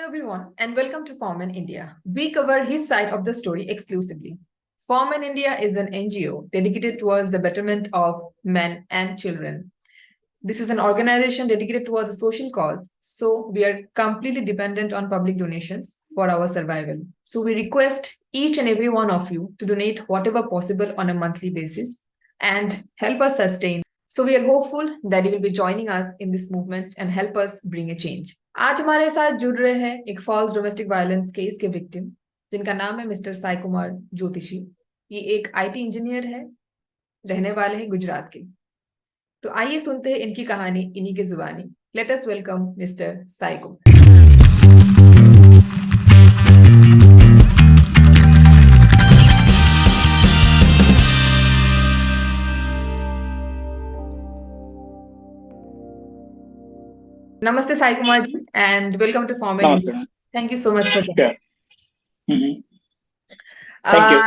everyone, and welcome to Foreman India. We cover his side of the story exclusively. Foreman India is an NGO dedicated towards the betterment of men and children. This is an organization dedicated towards a social cause, so we are completely dependent on public donations for our survival. So we request each and every one of you to donate whatever possible on a monthly basis and help us sustain. So we are hopeful that you will be joining us in this movement and help us bring a change. आज हमारे साथ जुड़ रहे हैं एक false domestic violence case के victim जिनका नाम है मिस्टर साई कुमार ज्योतिषी। ये एक आईटी इंजीनियर है, रहने वाले हैं गुजरात के। तो आइए सुनते हैं इनकी कहानी इन्हीं की जुबानी। Let us welcome mister Sai Kumar. Namaste, Sai Kumar ji, and welcome to Foreman Namaste. India. Thank you so much for that. Yeah. Mm-hmm.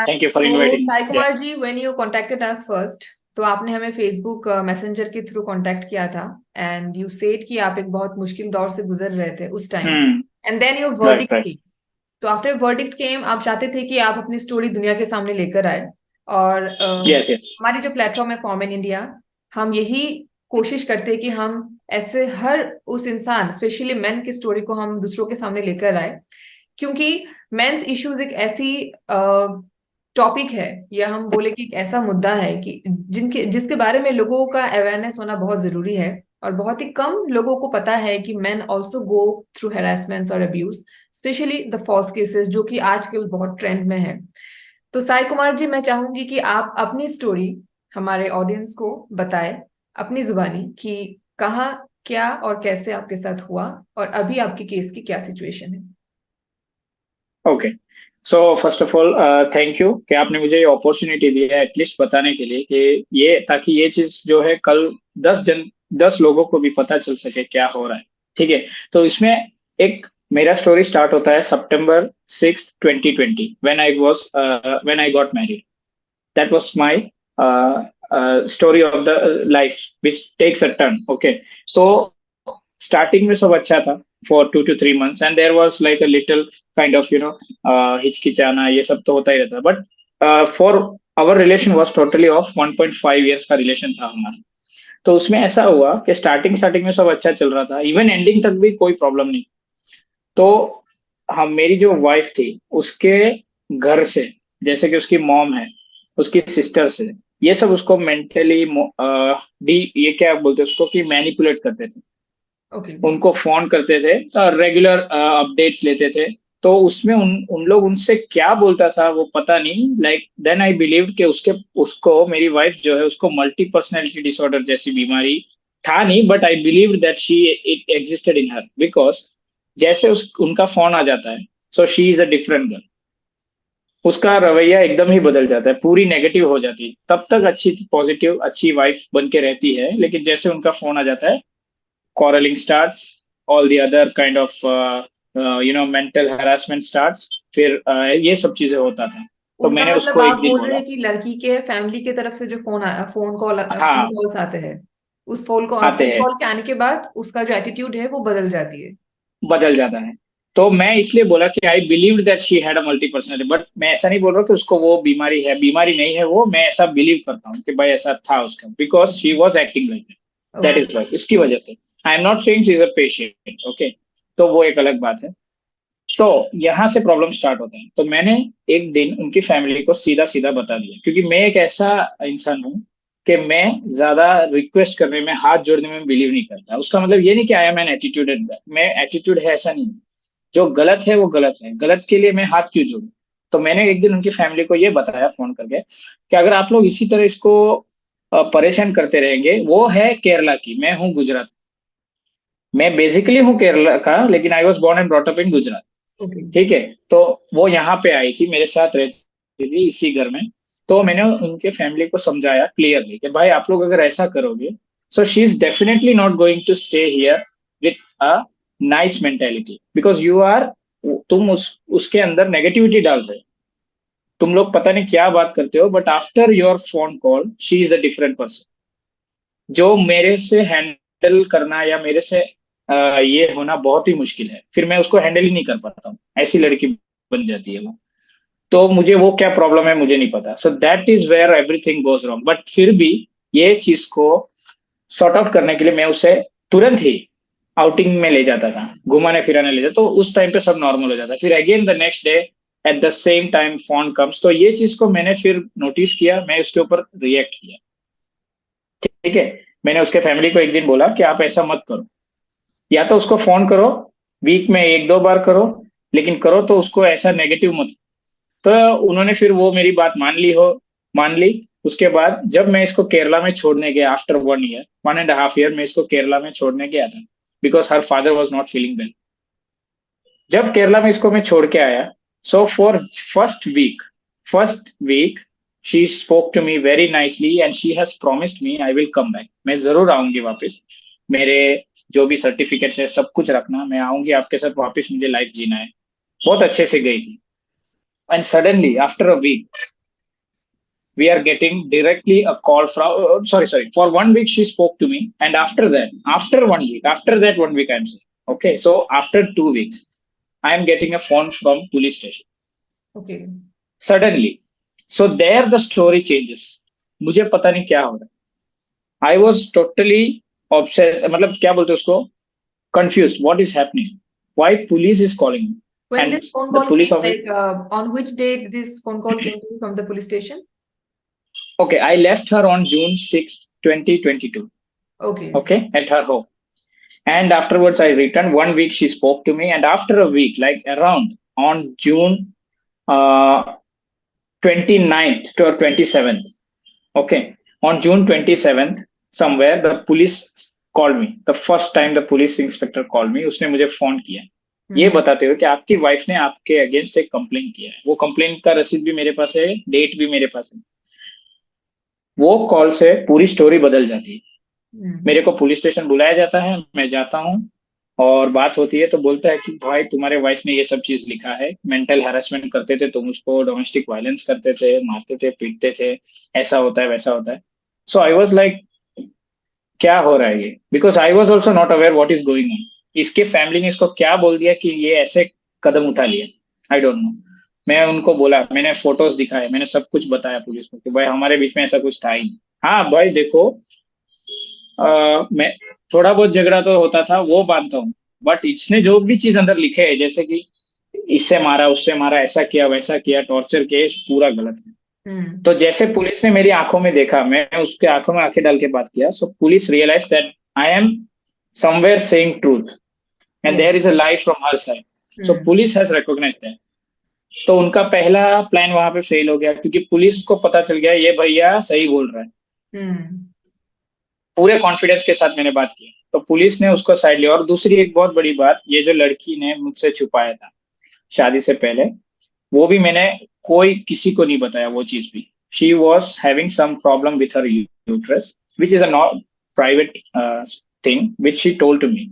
Thank you for inviting. Sai Kumar ji, when you contacted us first, तो आपने हमें Facebook messenger के through contact किया था and you said कि आप एक बहुत मुश्किल दौर से गुजर रहे थे उस time and then your verdict came. तो आफ्टर वर्डिक्ट केम आप चाहते थे कि आप अपनी स्टोरी दुनिया के सामने लेकर आए और हमारी जो प्लेटफॉर्म है फॉर्मन इंडिया, हम यही कोशिश करते हैं कि हम ऐसे हर उस इंसान स्पेशली मेन की स्टोरी को हम दूसरों के सामने लेकर आए, क्योंकि मेंस इश्यूज एक ऐसी टॉपिक है या हम बोले कि एक ऐसा मुद्दा है कि जिसके बारे में लोगों का अवेयरनेस होना बहुत जरूरी है और बहुत ही कम लोगों को पता है कि men also go through harassments और abuse, specially the false cases जो कि आजकल बहुत ट्रेंड में है। तो साई कुमार जी, मैं चाहूंगी कि आप अपनी स्टोरी हमारे ऑडियंस को बताएं अपनी जुबानी कि कहाँ क्या और कैसे आपके साथ हुआ और अभी आपके केस की क्या सिचुएशन है। Okay, so first of all thank you कि आपने मुझे ये अपॉर्चुनिटी दी है एटलीस्ट बताने के लिए कि ये ताकि ये चीज जो है कल 10 लोगों को भी पता चल सके क्या हो रहा है। ठीक है, तो इसमें एक मेरा स्टोरी स्टार्ट होता है September 6, 2020 when I got married. That was my story of the life which takes a turn. Okay, तो स्टार्टिंग में सब अच्छा था for 2 to 3 months and there was like a little kind of हिचकिचाना ये सब तो होता ही रहता, but for our relation was totally of 1.5 years का रिलेशन था हमारा। तो उसमें ऐसा हुआ कि स्टार्टिंग में सब अच्छा चल रहा था, इवन एंडिंग तक भी कोई प्रॉब्लम नहीं। तो हम मेरी जो वाइफ थी उसके घर से, जैसे कि उसकी मॉम है, उसकी सिस्टर से, ये सब उसको मेंटली ये क्या बोलते हैं उसको कि मैनिपुलेट करते थे। उनको फोन करते थे, रेगुलर अपडेट्स लेते थे। तो उसमें उन लोग उनसे क्या बोलता था वो पता नहीं। लाइक देन आई बिलीव कि उसको मेरी वाइफ जो है उसको मल्टी पर्सनैलिटी डिसऑर्डर जैसी बीमारी था नहीं, but I believe that she it existed in her because जैसे उनका फोन आ जाता है, सो she is a different girl. उसका रवैया एकदम ही बदल जाता है, पूरी नेगेटिव हो जाती है। तब तक अच्छी पॉजिटिव अच्छी वाइफ बन के रहती है, लेकिन जैसे उनका फोन आ जाता है, quarreling starts, all the other kind of mental harassment starts। फिर ये सब चीजें होता था। तो मैंने मतलब उसको आप एक दिन बोल रहे बोला हैं कि लड़की के फैमिली की तरफ से जो फोन हाँ कॉल्स आते हैं, उस फोन आते हैं, कॉल के आने के बाद उसका जो एटीट्यूड है वो बदल जाती है, बदल जाता है। तो मैं इसलिए बोला कि I believe that she had a multi personality, but मैं ऐसा नहीं बोल रहा कि उसको वो बीमारी है, बीमारी नहीं है वो, मैं ऐसा बिलीव करता हूँ कि भाई ऐसा था उसका, because she was acting like that is why, इसकी वजह से। I am not saying she is a patient, okay, तो वो एक अलग बात है। तो यहाँ से प्रॉब्लम स्टार्ट होता है। तो मैंने एक दिन उनकी फैमिली को सीधा सीधा बता दिया, क्योंकि मैं एक ऐसा इंसान हूँ कि मैं ज्यादा रिक्वेस्ट करने में, हाथ जोड़ने में बिलीव नहीं करता। उसका मतलब ये नहीं कि आई एम एन एटीट्यूडेड, मैं एटीट्यूड है ऐसा नहीं। जो गलत है वो गलत है, गलत के लिए मैं हाथ क्यों जोड़ूं। तो मैंने एक दिन उनकी फैमिली को ये बताया फोन करके कि अगर आप लोग इसी तरह इसको परेशान करते रहेंगे, वो है केरला की, मैं हूँ गुजरात, मैं बेसिकली हूँ केरला का, लेकिन I was born and brought up in Gujarat. ठीक है, तो वो यहाँ पे आई थी, मेरे साथ रहती थी इसी घर में। तो मैंने उनके फैमिली को समझाया क्लियरली कि भाई आप लोग अगर ऐसा करोगे, so she is definitely not going to stay here with a nice mentality, because you are, तुम उसके अंदर नेगेटिविटी डाल रहे हो। तुम लोग पता नहीं क्या बात करते हो, but after your phone call she is a different person. जो मेरे से हैंडल करना या मेरे से ये होना बहुत ही मुश्किल है, फिर मैं उसको हैंडल ही नहीं कर पाता हूँ, ऐसी लड़की बन जाती है वो। तो मुझे वो क्या प्रॉब्लम है मुझे नहीं पता, so that is where everything goes wrong. But फिर भी ये चीज को सॉर्ट आउट करने के लिए मैं उसे तुरंत ही आउटिंग में ले जाता था, घुमाने फिराने ले जाता, तो उस टाइम पे सब नॉर्मल हो जाता। फिर again the next day at the same time phone comes, तो ये चीज को मैंने फिर नोटिस किया, मैं उसके ऊपर रिएक्ट किया। ठीक है, मैंने उसके फैमिली को एक दिन बोला कि आप ऐसा मत करो, या तो उसको फोन करो, वीक में एक दो बार करो, लेकिन करो तो उसको ऐसा नेगेटिव मत। तो उन्होंने फिर वो मेरी बात मान ली। उसके बाद जब मैं इसको केरला में छोड़ने गया आफ्टर 1 ईयर, 1.5 ईयर में इसको केरला में छोड़ने गया था, because her father was not feeling well. जब केरला में इसको मैं छोड़ के आया, so for first week she spoke to me very nicely and she has promised me I will come back, मैं जरूर आऊंगी वापस, मेरे जो भी सर्टिफिकेट्स है सब कुछ रखना, मैं आऊंगी आपके साथ वापस, मुझे लाइफ जीना है। बहुत अच्छे से गई थी। And suddenly, after a week, we are getting directly a call from. Sorry. For 1 week, she spoke to me, and after that 1 week, I'm saying, okay. So after 2 weeks, I am getting a phone from police station. Okay. Suddenly, so there the story changes. मुझे पता नहीं क्या हो रहा है। I was totally obsessed. मतलब क्या बोलते हैं उसको? Confused. What is happening? Why police is calling me? When And this phone the call police came, officer. like on which date this phone call came to you from the police station? Okay, I left her on June 6th, 2022. Okay. Okay, at her home. And afterwards, I returned. 1 week, she spoke to me. And after a week, like around on June 29th to 27th, okay, on June 27th, somewhere, the police called me. The first time the police inspector called me, उसने मुझे phone किया, ये बताते हुए कि आपकी wife ने आपके अगेंस्ट एक कंप्लेंट किया है। वो कंप्लेंट का रसीद भी मेरे पास है, डेट भी मेरे पास है। वो कॉल से पूरी स्टोरी बदल जाती है। मेरे को पुलिस स्टेशन बुलाया जाता है, मैं जाता हूँ और बात होती है, तो बोलता है कि भाई तुम्हारे वाइफ ने ये सब चीज लिखा है, मेंटल हैरेसमेंट करते थे तुम उसको, डोमेस्टिक वायलेंस करते थे, मारते थे, पीटते थे, ऐसा होता है वैसा होता है। सो आई वॉज लाइक क्या हो रहा है ये, because I was also not aware what is going on. इसके फैमिली ने इसको क्या बोल दिया कि ये ऐसे कदम उठा लिया, आई डोंट नो। मैं उनको बोला, मैंने फोटोज दिखाए, मैंने सब कुछ बताया पुलिस को कि भाई हमारे बीच में ऐसा कुछ था ही नहीं। हाँ भाई देखो, मैं थोड़ा बहुत झगड़ा तो होता था वो मानता हूँ, बट इसने जो भी चीज अंदर लिखे है, जैसे कि इससे मारा, उससे मारा, ऐसा किया वैसा किया, टॉर्चर केस, पूरा गलत है। तो जैसे पुलिस ने मेरी आंखों में देखा, मैं उसके आंखों में आंखें डाल के बात किया, so police realise that I am somewhere saying truth and there is a lie from her side. So police has recognised that. तो उनका पहला प्लान वहां पे फेल हो गया, क्योंकि पुलिस को पता चल गया ये भैया सही बोल रहा है। पूरे कॉन्फिडेंस के साथ मैंने बात की, तो पुलिस ने उसको साइड लिया। और दूसरी एक बहुत बड़ी बात, ये जो लड़की ने मुझसे छुपाया था शादी से पहले, वो भी मैंने कोई किसी को नहीं बताया वो चीज भी। She was having some problem with her uterus which is a not private thing which she told to me.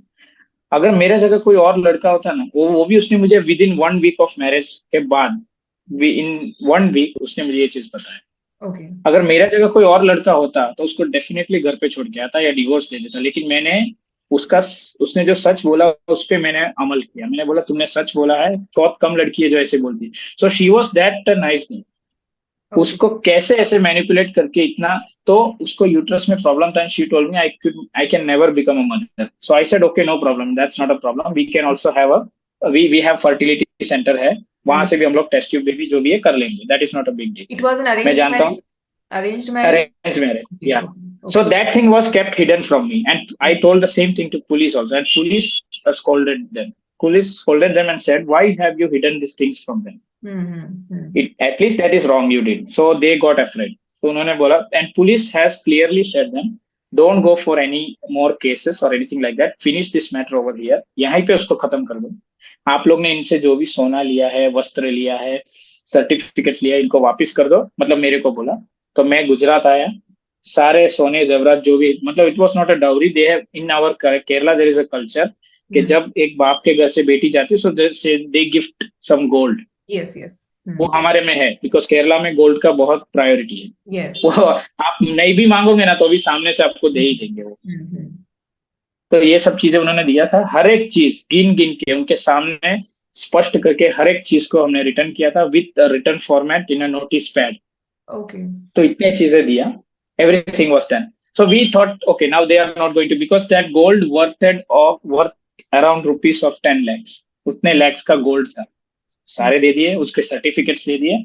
अगर मेरे जगह कोई और लड़का होता ना, वो भी उसने मुझे with in 1 week of marriage के बाद, इन 1 week उसने मुझे ये चीज बताया। अगर मेरा जगह कोई और लड़का होता तो उसको डेफिनेटली घर पे छोड़ के आता या डिवोर्स दे देता, लेकिन मैंने उसने जो सच बोला उस पर मैंने अमल किया। मैंने बोला तुमने सच बोला है, बहुत कम लड़की है जो ऐसे बोलती। So she was that nice girl. उसको कैसे ऐसे मैनिपुलेट करके इतना, तो उसको यूट्रस में प्रॉब्लम था, and she told me I can never become a mother. So I said okay, no problem, that's not a problem, we can also have we have fertility centre है, वहां से भी हम लोग टेस्ट ट्यूब बेबी जो भी है कर लेंगे, that is not a big deal. It was an मैं जानता हूँ, arranged marriage? arranged marriage, Okay, yeah. okay. So that thing was kept hidden from me, and I told the same thing to police also, and police scolded them. Police scolded them and said, "Why have you hidden these things from them? At least that is wrong you did." So they got afraid. So उन्होंने बोला, and police has clearly said them, don't go for any more cases or anything like that. Finish this matter over here. यहीं पे उसको खत्म कर दो। आप लोग ने इनसे जो भी सोना लिया है, वस्त्र लिया है, सर्टिफिकेट्स लिया है, इनको वापस कर दो। मतलब मेरे को बोला। तो मैं गुजरात आया, सारे सोने जेवरात जो भी, मतलब it was not a dowry, they have in our Kerala there is a culture कि जब एक बाप के घर से बेटी जाती है, so they gift some gold. Yes yes, वो हमारे में है, बिकॉज केरला में गोल्ड का बहुत प्रायोरिटी है। yes. वो आप नहीं भी मांगोगे ना तो भी सामने से आपको दे ही देंगे वो। तो ये सब चीजें उन्होंने दिया था, हर एक चीज गिन गिन के उनके सामने स्पष्ट करके हर एक चीज को हमने रिटर्न किया था with return format in a notice pad. Okay. तो इतने चीजें दिया, everything was done. So we thought okay now they are not going to, because that gold worth around rupees of 10 lakhs, उतने लैक्स का गोल्ड था। सारे दे दिए, उसके सर्टिफिकेट्स दे दिए,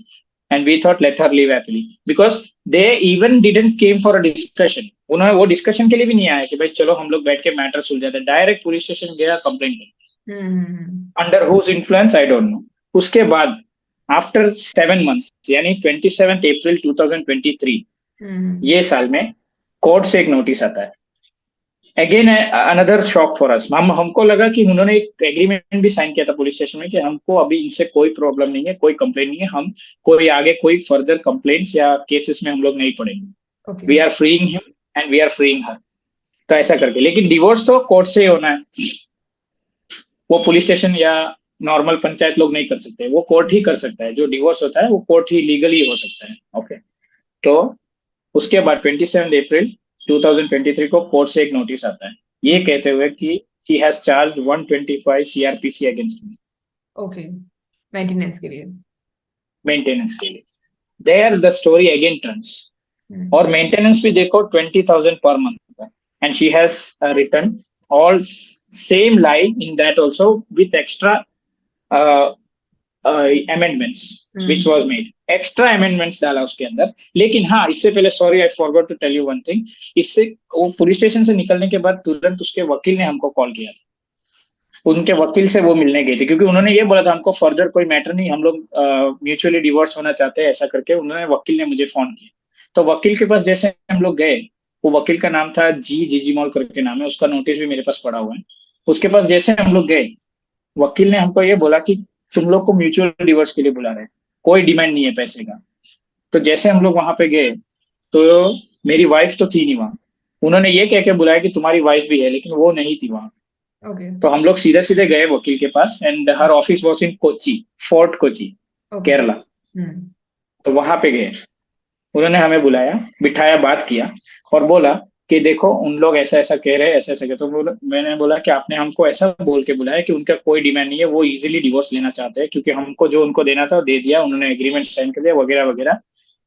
and we thought let her live happily, because they even didn't came for a discussion. उन्होंने वो डिस्कशन के लिए भी नहीं आया कि भाई चलो हम लोग बैठ के मैटर सुलझाते, डायरेक्ट पुलिस स्टेशन गया complaint under whose influence I don't know. उसके बाद आफ्टर 7 months यानी 27 अप्रैल 2023 ये साल में कोर्ट से एक नोटिस आता है। Again another shock for us, हमको लगा कि उन्होंने एक एग्रीमेंट भी साइन किया था पुलिस स्टेशन में कि हमको अभी इनसे कोई प्रॉब्लम नहीं है, कोई कंप्लेंट नहीं है, हम कोई आगे कोई फर्दर कंप्लेंट्स या केसेस में हम लोग नहीं पड़ेंगे, we are freeing him and we are freeing her. तो ऐसा करके, लेकिन डिवोर्स तो कोर्ट से ही होना है, वो पुलिस स्टेशन या नॉर्मल पंचायत लोग नहीं कर सकते, वो कोर्ट ही कर सकता है। जो डिवोर्स होता है वो कोर्ट ही लीगली हो सकता है। ओके, तो उसके बाद 27 अप्रैल 2023 को कोर्ट से एक नोटिस आता है, ये कहते हुए कि he has charged 125 CRPC against मी। ओके, मेंटेनेंस के लिए। मेंटेनेंस के लिए there the story again turns, और मेंटेनेंस भी देखो 20,000 पर मंथ का, and she has return all same line in that also with extra amendments which was made, extra amendments डाला उसके अंदर। लेकिन हाँ, इससे पहले sorry I forgot to tell you one thing, इससे वो पुलिस स्टेशन से निकलने के बाद तुरंत उसके वकील ने हमको कॉल किया था, उनके वकील से वो मिलने गए थे, क्योंकि उन्होंने ये बोला था हमको फर्दर कोई मैटर नहीं, हम लोग म्यूचुअली डिवोर्स होना चाहते हैं, ऐसा करके उन्होंने वकील ने मुझे फोन किया। तो वकील के पास जैसे हम लोग गए, वो वकील का नाम था जीजीमॉल करके नाम है उसका, नोटिस भी मेरे पास पड़ा हुआ है। उसके पास जैसे हम लोग गए, वकील ने हमको ये बोला कि तुम लोग को म्यूचुअल डिवोर्स के लिए बुला रहे हैं, कोई डिमांड नहीं है पैसे का। तो जैसे हम लोग वहां पे गए, तो मेरी वाइफ तो थी नहीं वहां, उन्होंने ये कह के बुलाया कि तुम्हारी वाइफ भी है, लेकिन वो नहीं थी वहां। तो हम लोग सीधे सीधे गए वकील के पास, and her office was in Kochi, Fort Kochi, Kerala. तो वहां पे गए, उन्होंने हमें बुलाया, बिठाया, बात किया, और बोला कि देखो उन लोग ऐसा ऐसा कह रहे हैं, ऐसा ऐसा कह, तो मैंने बोला कि आपने हमको ऐसा बोल के बुलाया कि उनका कोई डिमांड नहीं है, वो इजीली डिवोर्स लेना चाहते हैं, क्योंकि हमको जो उनको देना था वो दे दिया, उन्होंने एग्रीमेंट साइन कर दिया वगैरह वगैरह।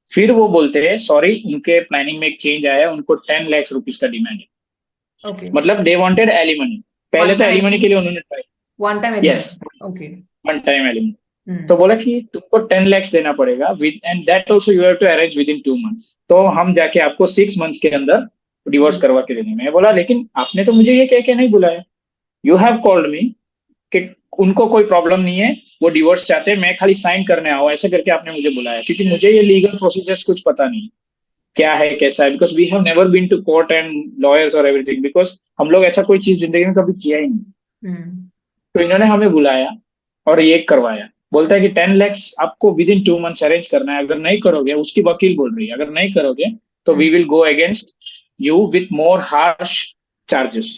फिर वो बोलते हैं सॉरी, उनके प्लानिंग में एक चेंज आया है, उनको 10 लाख रुपीज का डिमांड है। मतलब दे वांटेड एलिमनी, पहले तो एलिमनी के लिए उन्होंने try, one time yes, one time alimony. तो बोला कि तुमको 10 lakhs देना पड़ेगा with, and that also you have to arrange with in 2 months, तो हम जाके आपको 6 months के अंदर डिवोर्स करवा के देंगे। मैं बोला लेकिन आपने तो मुझे ये कह के नहीं बुलाया, यू हैव कॉल्ड मी कि उनको कोई प्रॉब्लम नहीं है, वो डिवोर्स चाहते हैं, मैं खाली साइन करने आऊँ, ऐसे करके आपने मुझे बुलाया, क्योंकि मुझे ये लीगल प्रोसीजर्स कुछ पता नहीं क्या है कैसा है, because we have never been to court and lawyers और एवरीथिंग, बिकॉज हम लोग ऐसा कोई चीज जिंदगी में कभी किया ही नहीं। तो इन्होंने हमें बुलाया और ये करवाया, बोलता है कि 10 lakhs आपको विद इन 2 months अरेंज करना है, अगर नहीं करोगे, उसकी वकील बोल रही है, अगर नहीं करोगे तो we will go against you with more harsh charges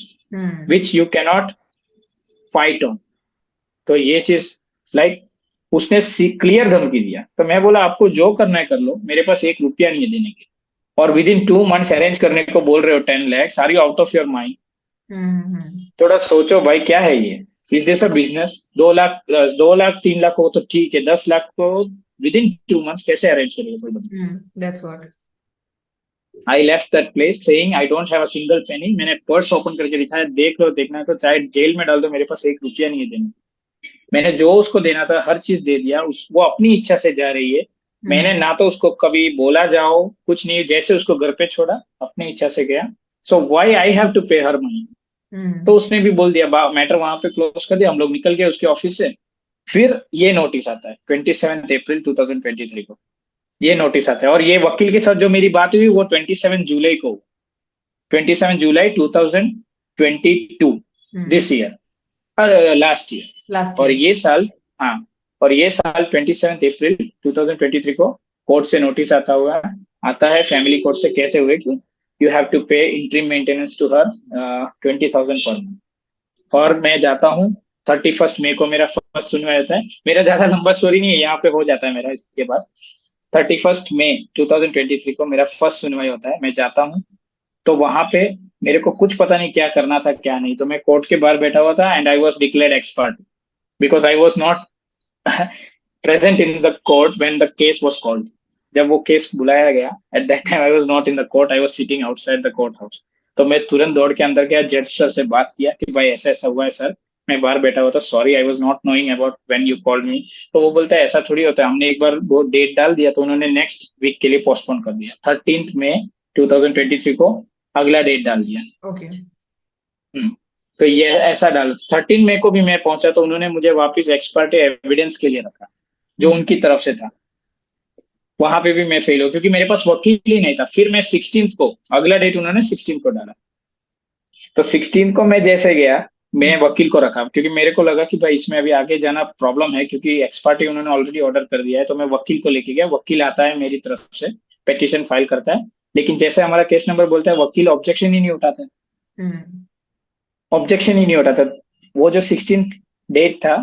which you cannot fight on. तो ये चीज लाइक उसने क्लियर धमकी दिया। तो मैं बोला आपको जो करना है कर लो, मेरे पास 1 रुपया नहीं है देने के, और विद इन 2 months अरेंज करने को बोल रहे हो 10 lakhs, are you out of your mind? थोड़ा सोचो भाई, क्या है ये, is this a business? 2 lakh 2 lakh 3 lakh हो तो ठीक है, 10 लाख को विद इन 2 months कैसे अरेंज करेगा कोई बंदा? That's what. I left that place saying I don't have a single penny. मैंने पर्स ओपन करके दिखाया, देख लो, देखना है तो चाहे जेल में डाल दो, मेरे पास 1 रुपया नहीं है देने। मैंने जो उसको देना था हर चीज दे दिया, वो अपनी इच्छा से जा रही है, मैंने ना तो उसको कभी बोला जाओ, कुछ नहीं, जैसे उसको घर पे छोड़ा अपनी इच्छा से गया। So why I have to pay her money? तो उसने भी बोल दिया, मैटर वहां पे क्लोज कर दिया, हम लोग निकल गए उसके ऑफिस से। फिर ये नोटिस आता है 27 अप्रैल 2023 को, ये नोटिस आता है, और ये वकील के साथ जो मेरी बात हुई वो 27 जुलाई को, 27 जुलाई 2022 दिस ईयर, लास्ट ईयर। और ये साल, हाँ, और ये साल 27 अप्रैल 2023 को कोर्ट से नोटिस आता है फैमिली कोर्ट से, कहते हुए कि you have to pay interim maintenance to her 20,000 per month. और मैं जाता हूँ 31 मई को मेरा फर्स्ट सुनवाई होता है। मेरा ज्यादा लंबा स्टोरी नहीं है, यहाँ पे हो जाता है मेरा। इसके बाद 31 मई 2023 को मेरा फर्स्ट सुनवाई होता है, मैं जाता हूँ, तो वहां पे मेरे को कुछ पता नहीं क्या करना था क्या नहीं, तो मैं कोर्ट के बाहर बैठा हुआ था and I was declared expert because I was not present in the court when the case was called. जब वो केस बुलाया गया, at that time I was not in the court, I was sitting outside the court house. तो मैं तुरंत दौड़ के अंदर गया, जज सर से बात किया कि भाई ऐसा ऐसा हुआ है सर, मैं बाहर बैठा हुआ था, sorry I was not knowing about when you called me. तो वो बोलता है ऐसा थोड़ी होता है, हमने एक बार वो डेट डाल दिया तो उन्होंने नेक्स्ट वीक के लिए पोस्टपोन कर दिया, 13 मई 2023 को अगला डेट डाल दिया। ओके। हम्म। तो ये ऐसा डाल 13 मई को भी मैं पहुंचा तो उन्होंने मुझे वापस एक्सपर्ट एविडेंस के लिए रखा जो उनकी तरफ से था। वहां पे भी मैं फेल हो क्योंकि मेरे पास वकील ही नहीं था। फिर मैं 16 को, अगला डेट उन्होंने 16 को डाला, तो 16 को मैं जैसे गया, मैं वकील को रखा क्योंकि मेरे को लगा कि भाई इसमें अभी आगे जाना प्रॉब्लम है क्योंकि एक्सपर्ट ही उन्होंने ऑलरेडी ऑर्डर कर दिया है। तो मैं वकील को लेके गया, वकील आता है मेरी तरफ से, पिटीशन फाइल करता है, लेकिन जैसे हमारा केस नंबर बोलता है वकील ऑब्जेक्शन ही नहीं उठाता, हम्म। ऑब्जेक्शन ही नहीं उठाता। वो जो 16 डेट था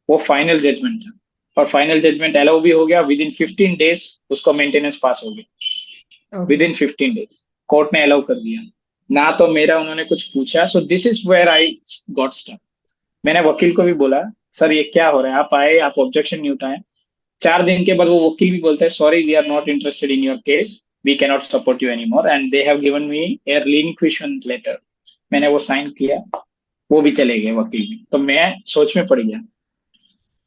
वो फाइनल जजमेंट था, और फाइनल जजमेंट अलाउ भी हो गया, विद इन 15 डेज उसको मेंटेनेंस पास हो गया, with okay. In 15 days court ने अलाउ कर दिया। ना तो मेरा उन्होंने कुछ पूछा, so this is where I got stuck. मैंने वकील को भी बोला सर ये क्या हो रहा है, आप आए, आप ऑब्जेक्शन नहीं उठाए। 4 दिन के बाद वो वकील भी बोलता है sorry we are not interested in your case, we cannot support you any more, and they have given me a relinquishment letter. मैंने वो साइन किया, वो भी चले गए वकील भी। तो मैं सोच में पड़ गया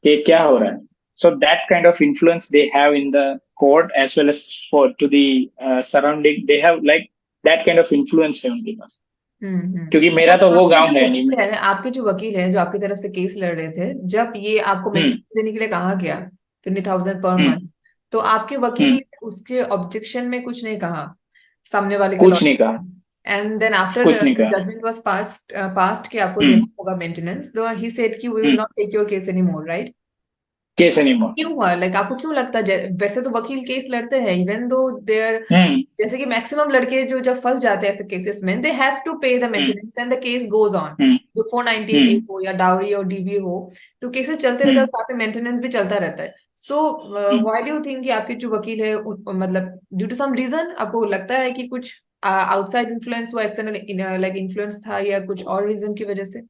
कि क्या हो रहा है। So that kind of influence they have in the court as well as for to the surrounding, they have like that kind of influence है उनके पास, क्योंकि मेरा तो वो आपके गांव जो है नहीं। वकील है, आपके जो वकील है जो आपकी तरफ से केस लड़ रहे थे, जब ये आपको हम्म मेंटेनेंस देने के लिए कहा गया 20,000 पर हम्म मंथ, तो आपके वकील हम्म। ने उसके ऑब्जेक्शन में कुछ नहीं कहा सामने वाले के कुछ नहीं कहा, लॉयर? एंड देन आफ्टर कुछ नहीं कहा। जजमेंट वाज पास्ड कि आपको हम्म देना होगा मेंटेनेंस, तो ही सेड कि we will hmm. Not take your case anymore, right? Case anymore. क्यों हुआ? लाइक आपको क्यों लगता है वैसे तो वकील केस लड़ते हैं इवन दो देयर, हम्म जैसे कि मैक्सिमम लड़के जो जब फंस जाते हैं ऐसे केसेस में, they have to pay the hmm maintenance and the case goes on. Hmm जो 498 ए हम्म हो या डाउरी और डीवी हो, तो केसेस चलते रहता है, हम्म साथ में मेंटेनेंस भी चलता रहता है। सो हम्म। व्हाई डू यू थिंक कि आपके जो वकील है मतलब ड्यू टू सम रीजन आपको लगता है कि कुछ आउटसाइड इन्फ्लुएंस हुआ, एक्सटर्नल लाइक इन्फ्लुएंस था, या कुछ और रीजन की वजह से?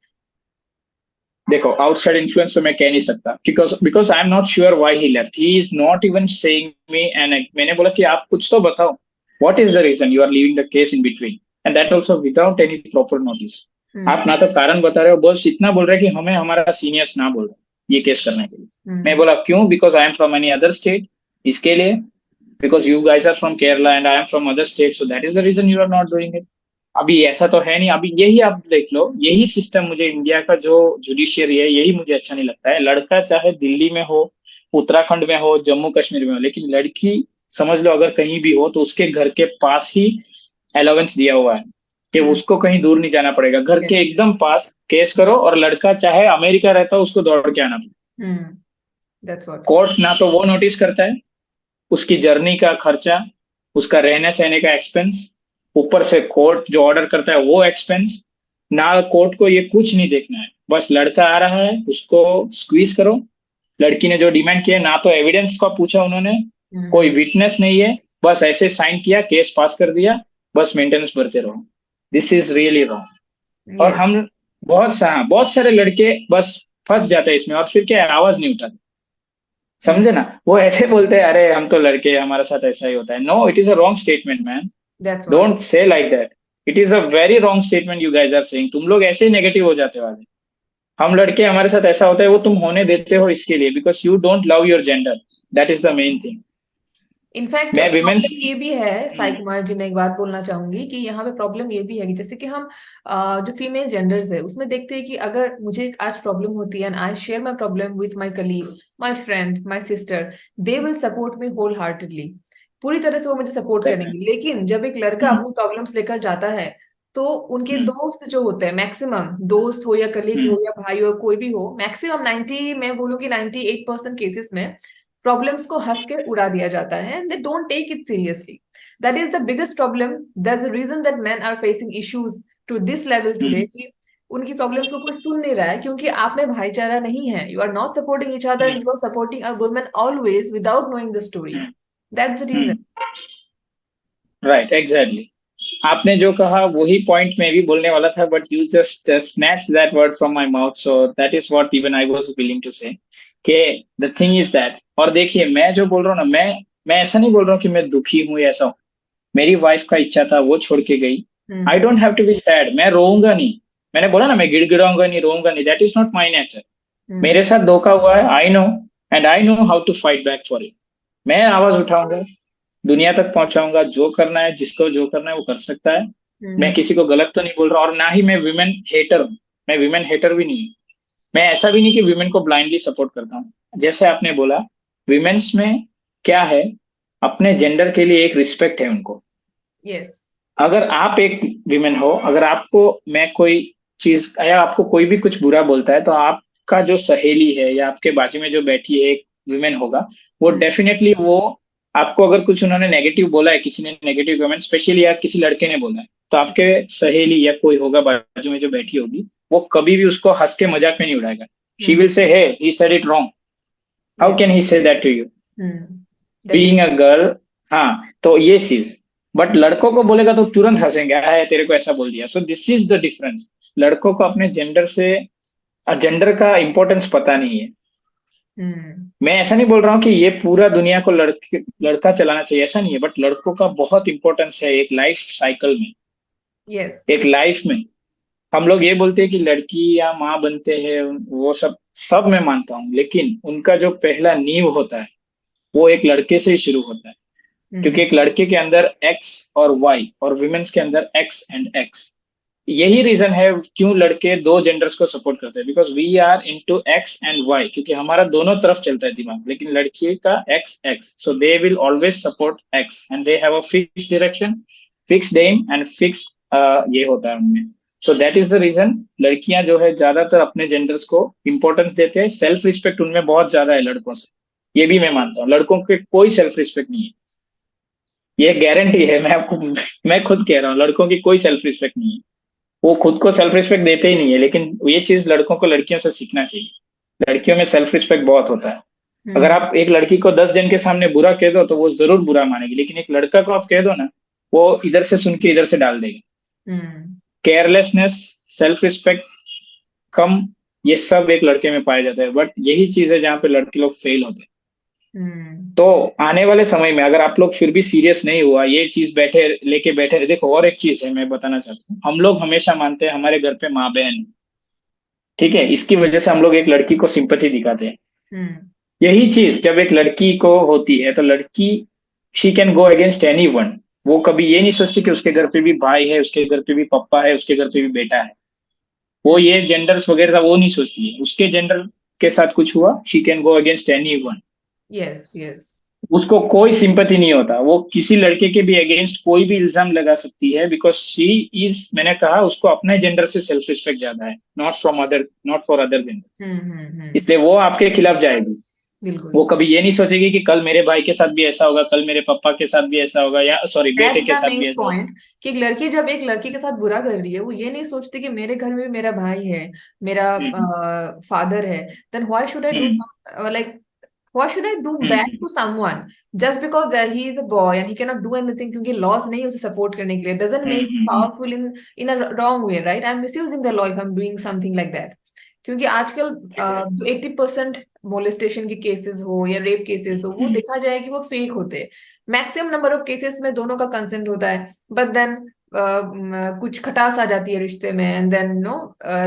देखो आउटसाइड इन्फ्लुएंस तो मैं कह नहीं सकता because because I am not sure why he left, he is not even saying me. And मैंने बोला कि आप कुछ तो बताओ, what is the reason you are leaving the case in between, and that also without any proper notice. आप हम्म। ना तो कारण बता रहे हो, बस इतना बोल रहे कि हमें हमारा सीनियर्स ना बोल रहे ये केस करने के लिए। मैं हम्म। बोला क्यों, because I am from any other state, इसके लिए, because you guys are from Kerala and I am from other states, so that is the reason you are not doing it। अभी ऐसा तो है नहीं। अभी यही आप देख लो, यही सिस्टम मुझे इंडिया का जो जुडिशियरी है यही मुझे अच्छा नहीं लगता है। लड़का चाहे दिल्ली में हो, उत्तराखंड में हो, जम्मू कश्मीर में हो, लेकिन लड़की समझ लो अगर कहीं भी हो तो उसके घर के पास ही अलाउंस दिया हुआ है कि हम्म। उसको कहीं दूर नहीं जाना पड़ेगा, घर के एकदम यस। पास केस करो, और लड़का चाहे अमेरिका रहता हो उसको दौड़ के आना पड़ेगा। हम्म। That's what. कोर्ट ना तो वो नोटिस करता है उसकी जर्नी का खर्चा, उसका रहने सहने का एक्सपेंस, ऊपर से कोर्ट जो ऑर्डर करता है वो एक्सपेंस, ना कोर्ट को ये कुछ नहीं देखना है। बस लड़का आ रहा है उसको स्क्वीज करो, लड़की ने जो डिमांड किया, ना तो एविडेंस का पूछा उन्होंने, कोई हम्म। विटनेस नहीं है, बस ऐसे साइन किया, केस पास कर दिया, बस मेंटेनेंस भरते रहो। This is really wrong. और यस। हम बहुत सारे लड़के बस फंस जाते हैं इसमें, और फिर क्या आवाज नहीं उठाते। समझे ना, वो ऐसे बोलते हैं अरे हम तो लड़के हैं, हमारे साथ ऐसा ही होता है। No, it is a wrong statement man, that's what. Don't say like that. It is a very wrong statement you guys are saying. तुम लोग ऐसे ही नेगेटिव हो जाते हो आगे। हम लड़के हमारे साथ ऐसा होता है, वो तुम होने देते हो इसके लिए, because you don't love your gender, that is the main thing. In fact मैं विमेंस। प्रॉब्लम ये भी है साई कुमार जी, मैं एक बात बोलना चाहूंगी कि यहाँ पे प्रॉब्लम ये भी है कि जैसे कि हम जो फीमेल जेंडर्स है उसमें देखते हैं कि अगर मुझे आज प्रॉब्लम होती है and I share my problem with my colleague, my friend, my sister, they will support me wholeheartedly, पूरी तरह से वो मुझे सपोर्ट करेंगे। लेकिन जब एक लड़का अपनी प्रॉब्लम्स लेकर जाता है तो उनके दोस्त जो होते हैं, मैक्सिमम दोस्त हो या कलीग हो या भाई हो कोई भी हो, मैक्सिमम 90, मैं बोलूंगी 98% केसेस में प्रॉब्लम्स को हंस के उड़ा दिया जाता है and they don't take it seriously. That is the biggest problem, that's the reason that men are facing issues to this level today, कि उनकी प्रॉब्लम्स को कोई सुन नहीं रहा है क्योंकि आप में भाईचारा नहीं है। You are not supporting each other, you are supporting a woman always without knowing the story. That's the reason. Right, exactly. आपने जो कहा वही पॉइंट मैं भी बोलने वाला था, but you just snatch that word from my mouth, so that is what even I was willing to say कि द थिंग इज दैट। और देखिए, मैं जो बोल रहा हूँ ना, मैं ऐसा नहीं बोल रहा हूँ कि मैं दुखी हूँ या ऐसा हूँ। मेरी वाइफ का इच्छा था, वो छोड़ के गई। I don't have to be sad, मैं रोऊंगा नहीं। मैंने बोला ना, मैं गिड़गिड़ाऊंगा नहीं, रोऊंगा नहीं, that is not my nature. मेरे साथ धोखा हुआ है, I know, and I know how to fight back for it. मैं आवाज उठाऊंगा, दुनिया तक पहुंचाऊंगा, जो करना है, जिसको जो करना है वो कर सकता है। मैं किसी को गलत तो नहीं बोल रहा, और ना ही मैं विमेन हेटर हूँ। मैं विमेन हेटर भी नहीं हूँ। मैं ऐसा भी नहीं कि विमेन को ब्लाइंडली सपोर्ट करता हूँ। जैसे आपने बोला, विमेन्स में क्या है, अपने जेंडर के लिए एक रिस्पेक्ट है उनको। यस। अगर आप एक विमेन हो, अगर आपको मैं कोई चीज या आपको कोई भी कुछ बुरा बोलता है, तो आपका जो सहेली है या आपके बाजू में जो बैठी है एक विमेन होगा, वो डेफिनेटली वो आपको अगर कुछ उन्होंने नेगेटिव बोला है, किसी ने नेगेटिव कमेंट स्पेशली या किसी लड़के ने बोला है, तो आपके सहेली या कोई होगा बाजू में जो बैठी होगी, वो कभी भी उसको हंस के मजाक में नहीं उड़ाएगा। She will say, he he said it wrong, how yes. Can he say that to you, being a definitely. Girl. हाँ, तो ये चीज। बट लड़कों को बोलेगा तो तुरंत हंसेंगे, है तेरे को ऐसा बोल दिया। सो दिस इज द डिफरेंस। लड़कों को अपने जेंडर से, जेंडर का इंपॉर्टेंस पता नहीं है। मैं ऐसा नहीं बोल रहा हूँ कि ये पूरा दुनिया को लड़का चलाना चाहिए, ऐसा नहीं है, बट लड़कों का बहुत इंपॉर्टेंस है एक लाइफ साइकिल में, यस। एक लाइफ में। हम लोग ये बोलते हैं कि लड़की या माँ बनते हैं, वो सब सब मैं मानता हूँ, लेकिन उनका जो पहला नींव होता है, वो एक लड़के से ही शुरू होता है। क्योंकि एक लड़के के अंदर एक्स और वाई, और विमेन्स के अंदर एक्स एंड एक्स। यही रीजन है क्यों लड़के दो जेंडर्स को सपोर्ट करते हैं, because we are into X and Y, क्योंकि हमारा दोनों तरफ चलता है दिमाग, लेकिन लड़की का X X, so they will always support X, and they have a fix direction, fixed M and fixed ये होता है उनमें। So that is the reason लड़कियां जो है ज्यादातर अपने जेंडर्स को इंपॉर्टेंस देते हैं। सेल्फ रिस्पेक्ट उनमें बहुत ज्यादा है लड़कों से, ये भी मैं मानता हूँ। लड़कों के कोई सेल्फ रिस्पेक्ट नहीं है, ये गारंटी है। मैं खुद कह रहा हूँ, लड़कों की कोई सेल्फ रिस्पेक्ट नहीं है। वो खुद को सेल्फ रिस्पेक्ट देते ही नहीं है, लेकिन ये चीज लड़कों को लड़कियों से सीखना चाहिए। लड़कियों में सेल्फ रिस्पेक्ट बहुत होता है। अगर आप एक लड़की को 10 जन के सामने बुरा कह दो तो वो जरूर बुरा मानेगी, लेकिन एक लड़का को आप कह दो ना, वो इधर से सुन के इधर से डाल देगा। केयरलेसनेस, सेल्फ रिस्पेक्ट कम, ये सब एक लड़के में पाया जाता है। बट यही चीज है जहाँ पे लड़के लोग फेल होते हैं। तो आने वाले समय में अगर आप लोग फिर भी सीरियस नहीं हुआ, ये चीज बैठे लेके बैठे रहे, देखो और एक चीज है मैं बताना चाहता हूँ। हम लोग हमेशा मानते हैं हमारे घर पे माँ बहन है, ठीक है, इसकी वजह से हम लोग एक लड़की को सिंपैथी दिखाते हैं। यही चीज जब एक लड़की को होती है, तो लड़की, she can go against any one. वो कभी ये नहीं सोचती कि उसके घर पे भी भाई है, उसके घर पे भी पप्पा है, उसके घर पे भी बेटा है। वो ये जेंडर्स वगैरह वो नहीं सोचती है। उसके जेंडर के साथ कुछ हुआ, she can go against any one. Yes. Yes. उसको कोई सिंपैथी नहीं होता, वो किसी लड़के के भी अगेंस्ट कोई भी इल्जाम लगा सकती है, बिकॉज शी इज, मैंने कहा, उसको अपने जेंडर से सेल्फ रिस्पेक्ट ज्यादा है, not from other, not for other gender. इसलिए वो आपके खिलाफ जाएगी। बिल्कुल। वो कभी ये नहीं सोचेगी कि कल मेरे भाई के साथ भी ऐसा होगा, कल मेरे पापा के साथ भी ऐसा होगा, या सॉरी बेटे दैट्स के द साथ मेन भी ऐसा होगा। पॉइंट कि एक लड़की जब एक लड़की के साथ बुरा कर रही है, वो ये नहीं सोचती कि मेरे घर में भी मेरा भाई है, मेरा हम्म, फादर है, then why should I do hmm, like why should I do bad hmm, to someone just because that he is a boy and he cannot do anything क्योंकि laws नहीं उसे support करने के लिए doesn't hmm, make me powerful in a wrong way, right? I'm misusing the law if I'm doing something like that. क्योंकि आजकल exactly, जो 80% molestation के केसेस हो या रेप केसेस हो, वो हम्म, देखा जाए कि वो फेक होते हैं। मैक्सिमम नंबर ऑफ केसेस में दोनों का कंसेंट होता है, बट देन कुछ खटास आ जाती है रिश्ते में, एंड देन नो